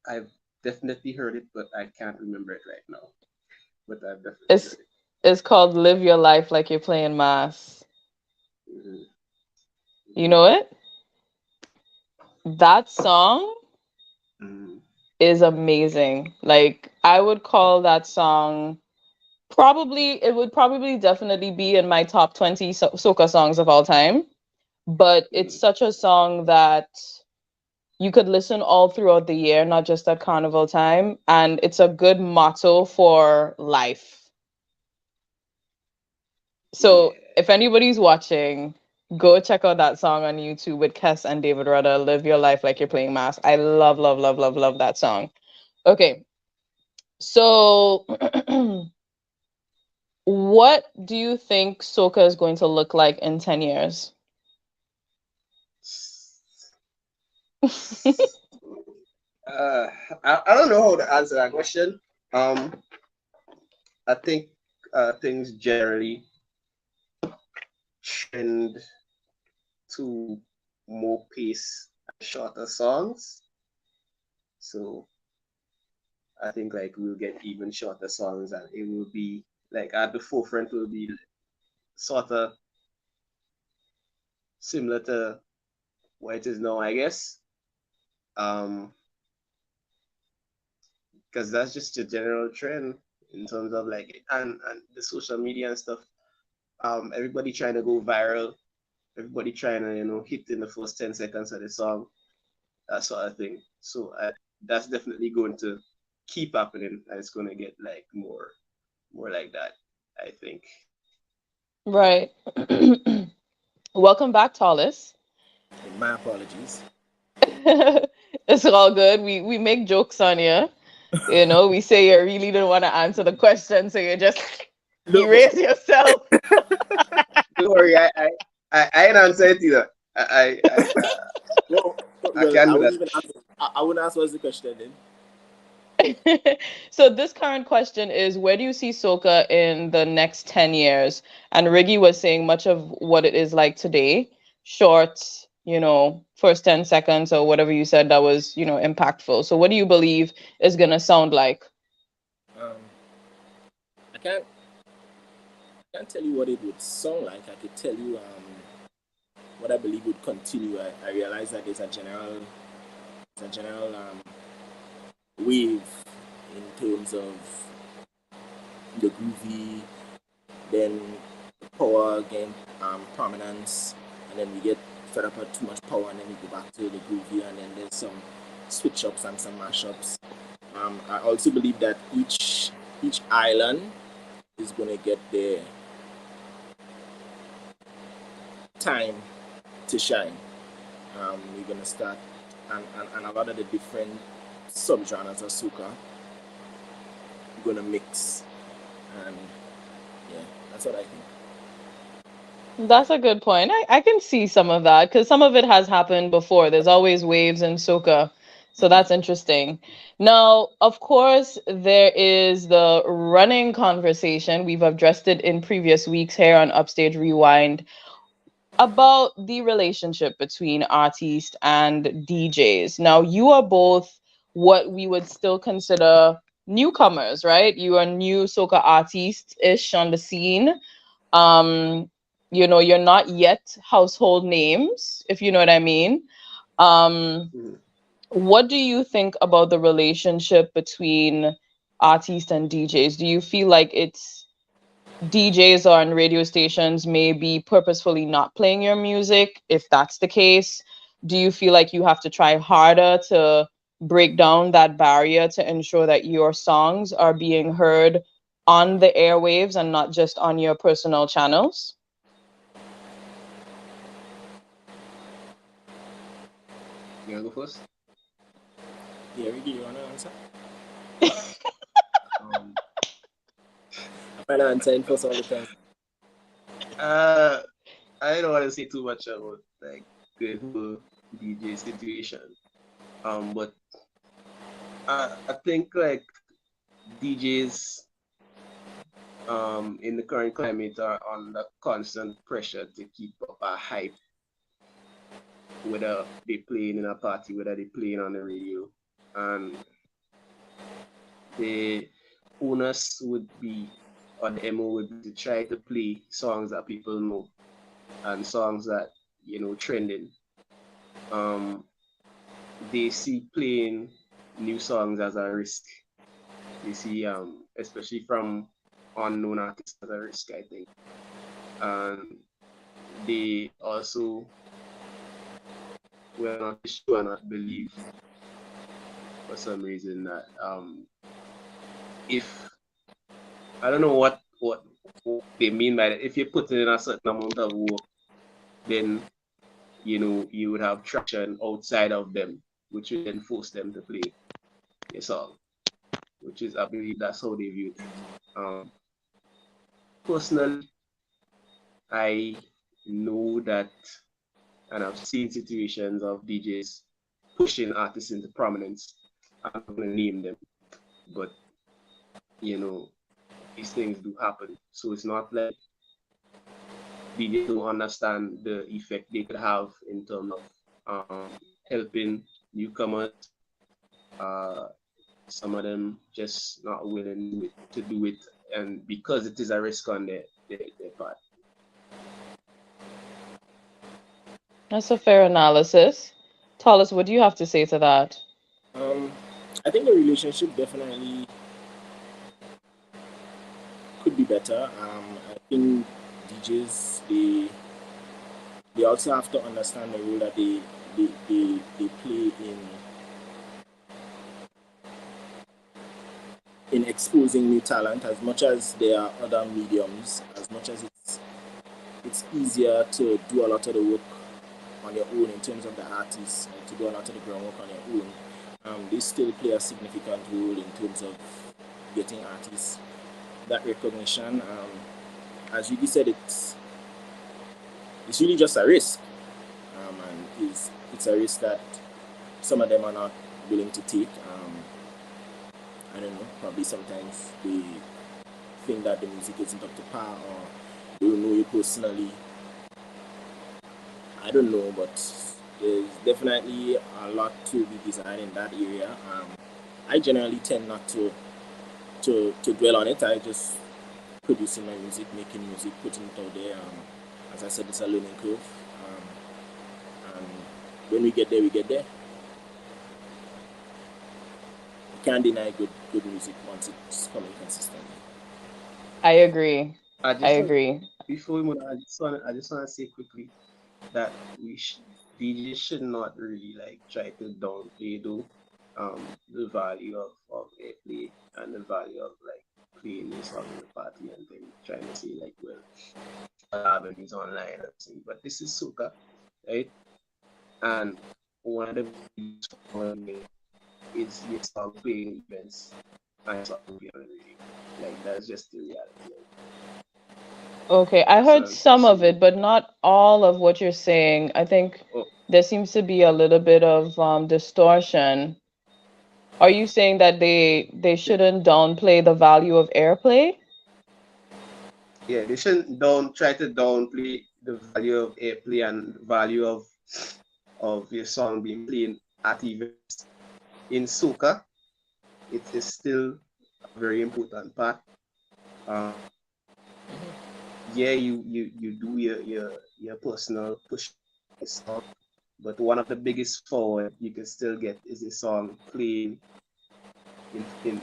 I've definitely heard it, but I can't remember it right now. But I've definitely It's heard it. it's called Live Your Life Like You're Playing Mass. Hmm. You Hmm. know it? That song Hmm. is amazing. Like I would call that song probably it would probably definitely be in my top 20 soca songs of all time, but it's Hmm. such a song that you could listen all throughout the year, not just at carnival time, and it's a good motto for life. So Yeah. if anybody's watching, go check out that song on YouTube with Kes and David Rudder, Live Your Life Like You're Playing Mass. I love, love, love, love, love that song. Okay. So what do you think soca is going to look like in 10 years? Uh, I don't know how to answer that question. Um, I think things generally trend to more pace and shorter songs. So I think like we'll get even shorter songs and it will be like at the forefront will be sort of similar to what it is now, I guess. Um, because that's just a general trend in terms of like and the social media and stuff. Everybody trying to go viral, everybody trying to hit in the first 10 seconds of the song, that sort of thing. So that's definitely going to keep happening, and it's going to get like more. more like that, I think. Right. Welcome back, Tallis. My apologies. It's all good. We make jokes on you. You know, we say you really don't want to answer the question, so you just No, but erase yourself. Don't worry, I ain't answer it either. well, I well, can I do wouldn't that. even ask. I wouldn't ask what's the question then. So this current question is, where do you see Soca in the next 10 years? And Riggy was saying much of what it is like today, short, first 10 seconds or whatever you said that was, impactful. So what do you believe is going to sound like? Um, I can't tell you what it would sound like. I could tell you what I believe would continue. I realize that there's a general wave in terms of the groovy, then power again, prominence, and then we get fed up with too much power, and then we go back to the groovy, and then there's some switch ups and some mashups. I also believe that each island is gonna get their time to shine. We're gonna start, and a lot of the different subgenres of soca we're gonna mix, and yeah, that's what I think. That's a good point. I can see some of that because some of it has happened before. There's always waves in soca. So that's interesting. Now, of course, there is the running conversation. We've addressed it in previous weeks here on Upstage Rewind about the relationship between artists and DJs. Now, you are both what we would still consider newcomers, right? You are new soca artists-ish on the scene. um you're not yet household names, if you know what I mean. um Mhm. what do you think about the relationship between artists and DJs? Do you feel like it's DJs on radio stations may be purposefully not playing your music? If that's the case, do you feel like you have to try harder to break down that barrier to ensure that your songs are being heard on the airwaves and not just on your personal channels? You wanna go first? Yeah, Ricky, you wanna answer? Um, I'm trying to answer in first all the time. uh, I don't want to say too much about like the whole DJ situation. But I think like DJs in the current climate are under constant pressure to keep up a hype, whether they playing in a party, whether they playing on the radio, and the onus would be, or the MO would be to try to play songs that people know and songs that trending. Um, they see playing new songs as a risk. They see especially from unknown artists as a risk, I think. And they also will not sure not believe for some reason that if I don't know what they mean by that. If you put in a certain amount of work, then you would have traction outside of them, which would then force them to play your song, which is, I believe, that's how they view it. Personally, I know that, and I've seen situations of DJs pushing artists into prominence. I'm not going to name them, but these things do happen. So it's not like DJs don't understand the effect they could have in terms of helping newcomers. Uh, some of them just not willing to do it, and because it is a risk on their part. That's a fair analysis. Tallis, what do you have to say to that? Um, I think the relationship definitely could be better. I think DJs they also have to understand the role that they, they play in exposing new talent. As much as there are other mediums, as much as it's easier to do a lot of the work on your own in terms of the artists and to do a lot of the groundwork on your own, they still play a significant role in terms of getting artists that recognition. As you said, it's really just a risk, and it's a risk that some of them are not willing to take. I don't know. Probably sometimes they think that the music isn't up to par, or they don't know you personally. I don't know, but there's definitely a lot to be desired in that area. I generally tend not to dwell on it. I just producing my music, making music, putting it out there. As I said, it's a learning curve. And when we get there, we get there. You can't deny good music once it's coming consistently. I agree. I I just want agree. before we move on, I just want to say quickly that DJs should not really like try to downplay the value of airplay and the value of like playing your song in the party and then trying to say like, well, other avenues online and things. But this is Soca, right? And one of the biggest one is your song playing events and your song being on the radio. Like that's just the reality. Okay, I heard Understand? some of So, it, but not all of what you're saying. I think oh, there seems to be a little bit of distortion. Are you saying that they yeah, shouldn't downplay the value of airplay? yeah, they shouldn't don't try to downplay the value of airplay and the value of your song being played at events. In soca, it is still a very important part. Um, yeah, you do your personal push song, but one of the biggest forward you can still get is a song playing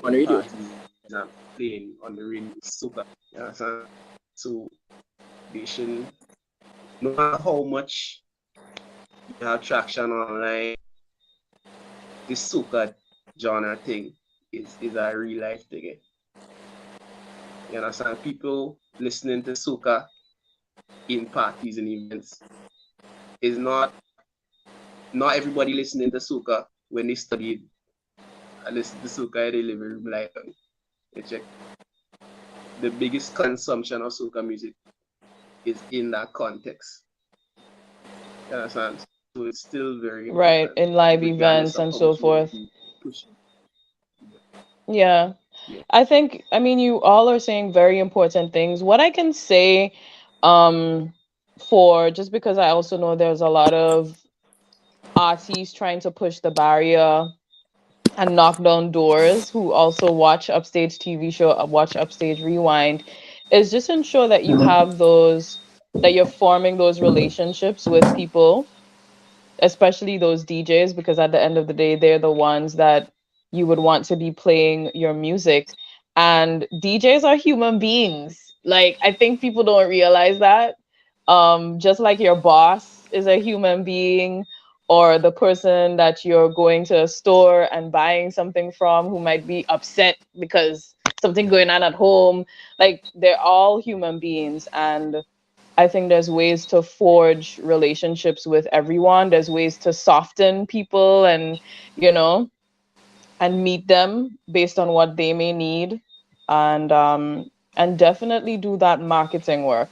On in radio. parties and playing on the radio. Soca, you understand? So they shouldn't, no matter how much you have traction online, this soca genre thing is a real life thing. You understand? People listening to soca in parties and events is not everybody listening to soca when they studied and listen to soca in the living room like you check. The biggest consumption of soca music is in that context. You understand? So it's still very important, Right, in live regardless of events how and much so work you forth. push. Yeah. Yeah. I mean, you all are saying very important things. What I can say, um, for just because I also know there's a lot of artists trying to push the barrier and knock down doors who also watch Upstage TV show, watch Upstage Rewind, is just ensure that you have those, that you're forming those relationships with people, especially those DJs, because at the end of the day, they're the ones that you would want to be playing your music. And DJs are human beings. Like, I think people don't realize that. Just like your boss is a human being, or the person that you're going to a store and buying something from who might be upset because something going on at home, like they're all human beings. And I think there's ways to forge relationships with everyone. There's ways to soften people and, you know, and meet them based on what they may need. And definitely do that marketing work.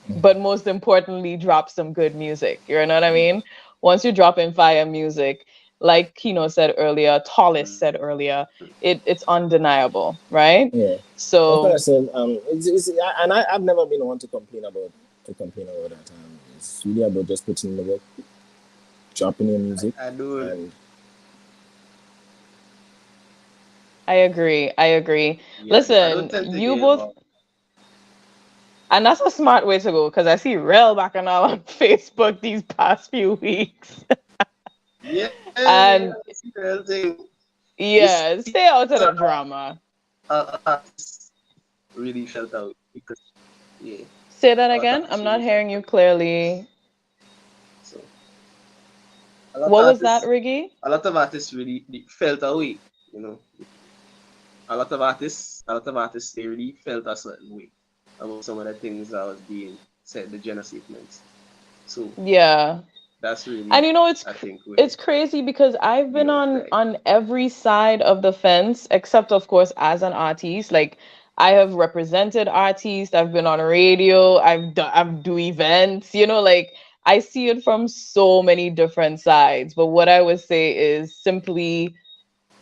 But most importantly, drop some good music. You know what I mean? Once you drop in fire music, like Kino said earlier, Tallis said earlier, it's undeniable, right? Yeah. That's what I So said. And I've never been one to complain about that. It's really about just putting in the work, dropping your music, I don't and I agree. I agree. yeah, I don't Listen, tend to you get both, involved. and that's a smart way to go because I see real back and all on Facebook these past few weeks. Yeah, And that's the real thing. You yeah, see, stay out of the drama. artists really felt out because yeah, Say that a lot of again. artists I'm not really felt hearing you out. clearly. So a lot What of was that, artists, Riggy? a lot of artists really felt away. You know, a lot of artists, they really felt a certain way about some of the things that was being said, the gender statements. So Yeah. that's And really, you know, I think, where it's crazy because I've we been all cried. on every side of the fence, except of course as an artiste. Like I have represented artists, I've been on radio, I've do events, you know, like I see it from so many different sides. But what I would say is simply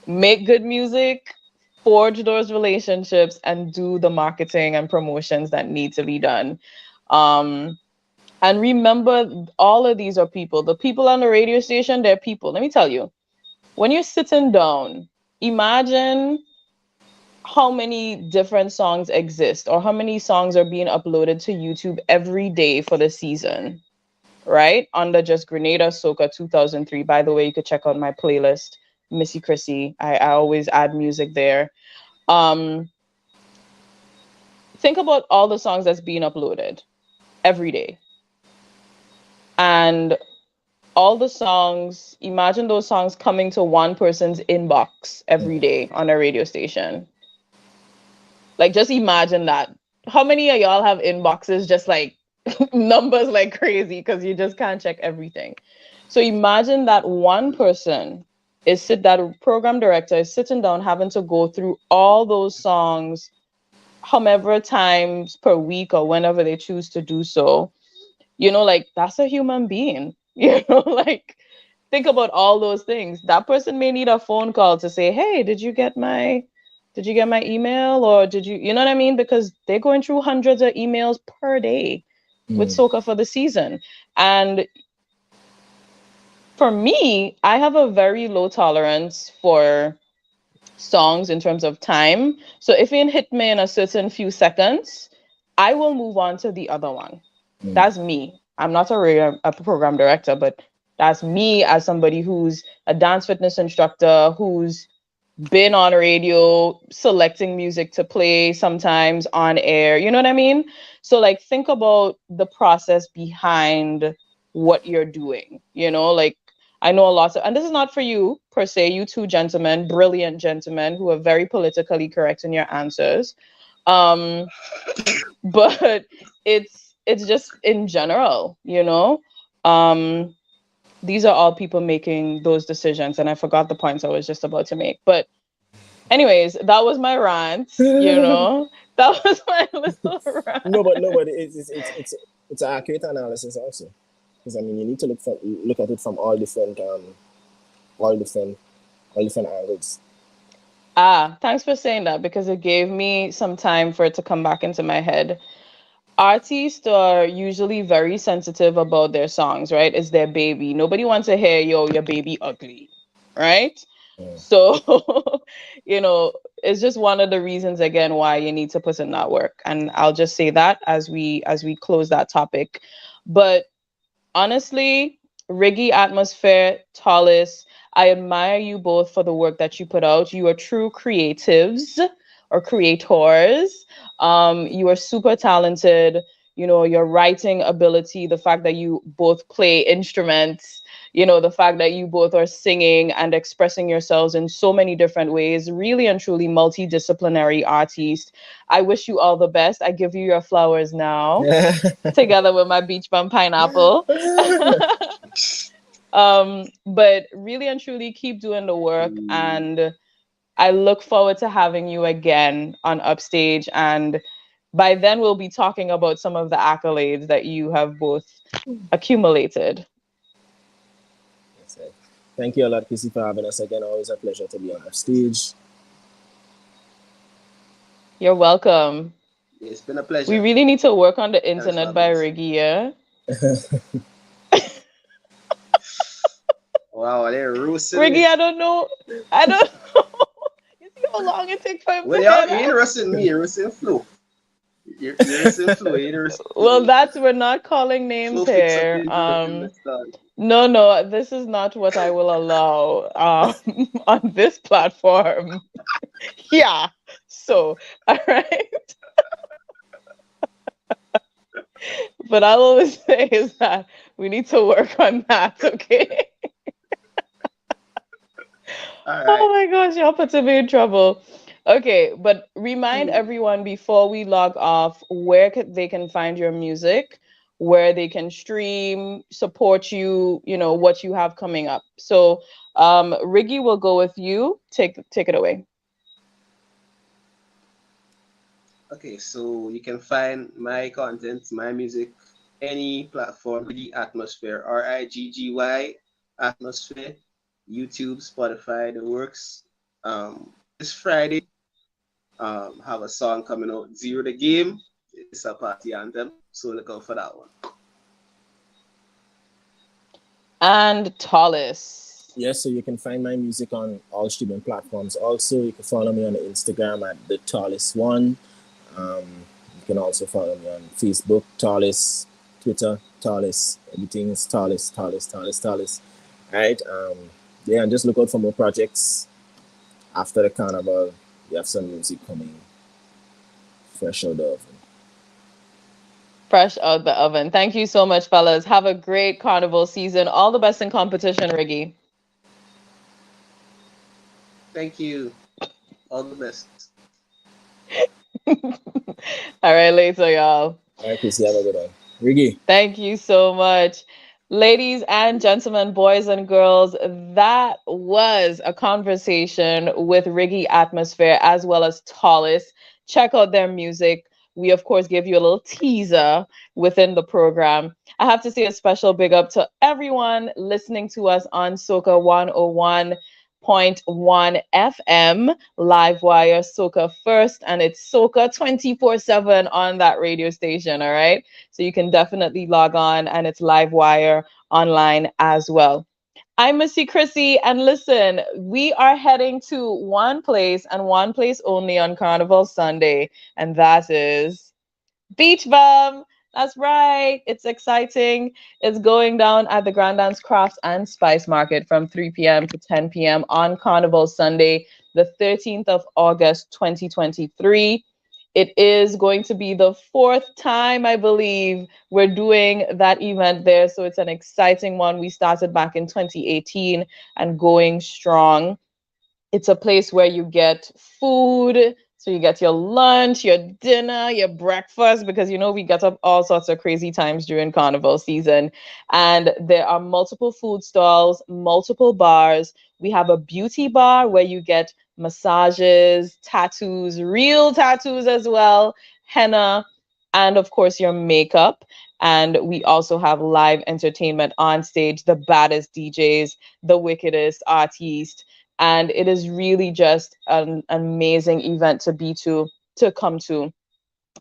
make good music, forge those relationships, and do the marketing and promotions that need to be done. Um, and remember, all of these are people. The people on the radio station, they're people. Let me tell you, when you're sitting down, imagine how many different songs exist or how many songs are being uploaded to YouTube every day for the season, right? Under just Grenada Soca 2003. By the way, you could check out my playlist, Missy Chrissy. I always add music there. Um, think about all the songs that's being uploaded every day. And all the songs, imagine those songs coming to one person's inbox every day on a radio station. Like, just imagine that. How many of y'all have inboxes just like numbers like crazy because you just can't check everything? So imagine that one person that program director is sitting down having to go through all those songs, however times per week or whenever they choose to do so. You know, like that's a human being. You know, like think about all those things. That person may need a phone call to say, "Hey, did you get my email or did you know what I mean?" Because they're going through hundreds of emails per day with Mm. Soca for the season. And for me, I have a very low tolerance for songs in terms of time. So if it hit me in a certain few seconds, I will move on to the other one. Mm. That's me. I'm not a program director, but that's me as somebody who's a dance fitness instructor, who's been on radio, selecting music to play sometimes on air. You know what I mean? So, like, think about the process behind what you're doing. You know, like, I know a lot of, and this is not for you per se, you two gentlemen, brilliant gentlemen who are very politically correct in your answers. Um, but it's just in general, you know. Um, these are all people making those decisions, and I forgot the points I was just about to make. But anyways, that was my rant, you know. That was my little rant. No, but it's an accurate analysis also, because I mean you need to look at it from all different all different angles. Ah, thanks for saying that because it gave me some time for it to come back into my head. Artists are usually very sensitive about their songs, right? It's their baby. Nobody wants to hear, yo, your baby ugly, right? Mm. So, you know, it's just one of the reasons again why you need to put in that work. And I'll just say that as we close that topic. But honestly, Riggy Atmosphere, Tallis, I admire you both for the work that you put out. You are true creatives or creators. You are super talented. You know, your writing ability, the fact that you both play instruments, you know, the fact that you both are singing and expressing yourselves in so many different ways, really and truly multidisciplinary artist. I wish you all the best. I give you your flowers now together with my beach bum pineapple. But really and truly keep doing the work, Mm, and I look forward to having you again on Upstage, and by then we'll be talking about some of the accolades that you have both accumulated. That's it. Thank you a lot, Kissy, for having us again. Always a pleasure to be on our stage. You're welcome. it's been a We pleasure. really need to work on the Thanks for internet having by us. Riggy, yeah? Wow, they're roasting Riggy, me. I don't know. I don't know. You see how long it takes for him Well, to yeah, hear you ain't that? roasting me, you're roasting Flo. You're roasting Flo, you ain't roasting Well, me. that's we're not calling names Flo fix up here. in the start. No, no, this is not what I will allow on this platform. Yeah. So, all right. But I'll always say is that we need to work on that, okay? All right. Oh my gosh, y'all put me in trouble. Okay, but remind everyone before we log off where they can find your music, where they can stream, support you, what you have coming up. So, Riggy will go with you. Take it away. Okay, so you can find my content, my music, any platform, Riggy Atmosphere, RIGGY Atmosphere, YouTube, Spotify, the works. This Friday, have a song coming out, Zero the Game. It's a party anthem, so look out for that one. And Tallis. Yes, so you can find my music on all streaming platforms. Also, you can follow me on Instagram at the Tallis One. Um, you can also follow me on Facebook, Tallis, Twitter, Tallis. Everything is Tallis, Tallis, Tallis, Tallis. All right. Yeah, and just look out for more projects. After the carnival, we have some music coming fresh out of the oven. Fresh out the oven. Thank you so much, fellas. Have a great carnival season. All the best in competition, Riggy. Thank you. All the best. All right, later, y'all. All right, Chrissy, have a good one. Riggy. Thank you so much. Ladies and gentlemen, boys and girls, that was a conversation with Riggy Atmosphere as well as Tallis. Check out their music. We, of course, give you a little teaser within the program. I have to say a special big up to everyone listening to us on Soca 101.1 FM, live wire Soca first, and it's Soca 24/7 on that radio station, all right? So you can definitely log on, and it's live wire online as well. I'm Missy Chrissy, and listen, we are heading to one place and one place only on Carnival Sunday, and that is Beach Bum. That's right. It's exciting. It's going down at the Grand Dance Crafts and Spice Market from 3 p.m. to 10 p.m. on Carnival Sunday, the 13th of August, 2023. It is going to be the fourth time, I believe, we're doing that event there. So it's an exciting one. We started back in 2018 and going strong. It's a place where you get food. So you get your lunch, your dinner, your breakfast, because we get up all sorts of crazy times during carnival season. And there are multiple food stalls, multiple bars. We have a beauty bar where you get massages, tattoos, real tattoos as well, henna, and of course your makeup. And we also have live entertainment on stage, the baddest DJs, the wickedest artiste, and it is really just an amazing event to come to.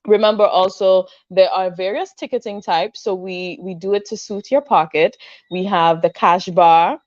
Remember also, there are various ticketing types, so we do it to suit your pocket. We have the cash bar,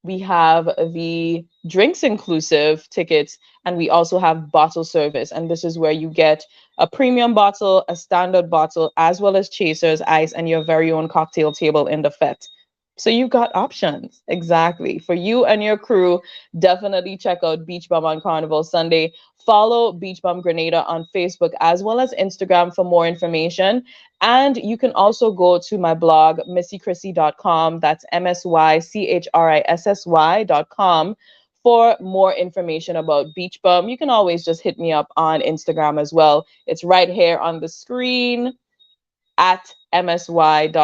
we have the drinks inclusive tickets, and we also have bottle service, and this is where you get a premium bottle, a standard bottle, as well as chasers, ice, and your very own cocktail table in the fete. So you got options. Exactly. For you and your crew, definitely check out Beach Bum on Carnival Sunday. Follow Beach Bum Grenada on Facebook as well as Instagram for more information. And you can also go to my blog, missychrissy.com. That's MSYCHRISSY.com for more information about Beach Bum. You can always just hit me up on Instagram as well. It's right here on the screen at MSY.CHRISSY.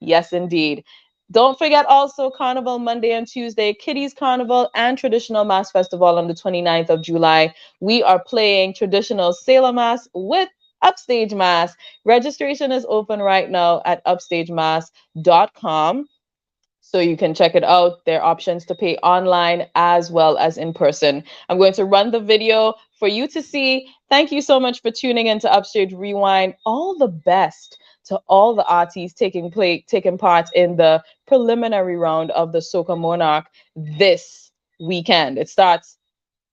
Yes, indeed. Don't forget also Carnival Monday and Tuesday, Kiddies Carnival and Traditional Mass Festival on the 29th of July. We are playing traditional Sailor Mass with Upstage Mass. Registration is open right now at upstagemass.com. So you can check it out. There are options to pay online as well as in person. I'm going to run the video for you to see. Thank you so much for tuning in to Upstage Rewind. All the best to all the artists taking part in the preliminary round of the Soca Monarch this weekend. It starts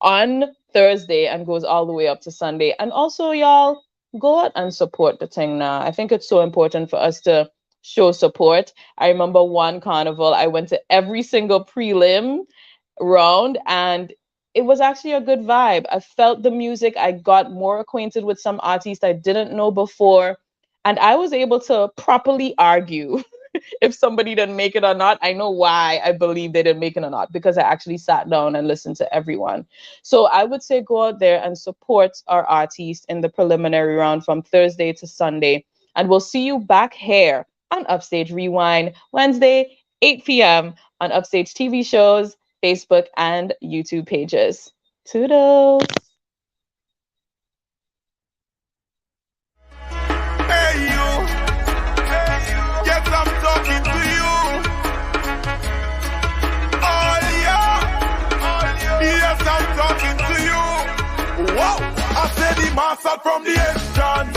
on Thursday and goes all the way up to Sunday. And also, y'all, go out and support the thing now. I think it's so important for us to show support. I remember one carnival, I went to every single prelim round, and it was actually a good vibe. I felt the music. I got more acquainted with some artists I didn't know before, and I was able to properly argue if somebody didn't make it or not. I know why I believe they didn't make it or not, because I actually sat down and listened to everyone. So I would say go out there and support our artists in the preliminary round from Thursday to Sunday. And we'll see you back here on Upstage Rewind, Wednesday, 8 p.m. on Upstage TV shows, Facebook, and YouTube pages. Toodles. Hey you, yes I'm talking to you. Oh yeah, yes I'm talking to you. Wow, I said the master from the entrance.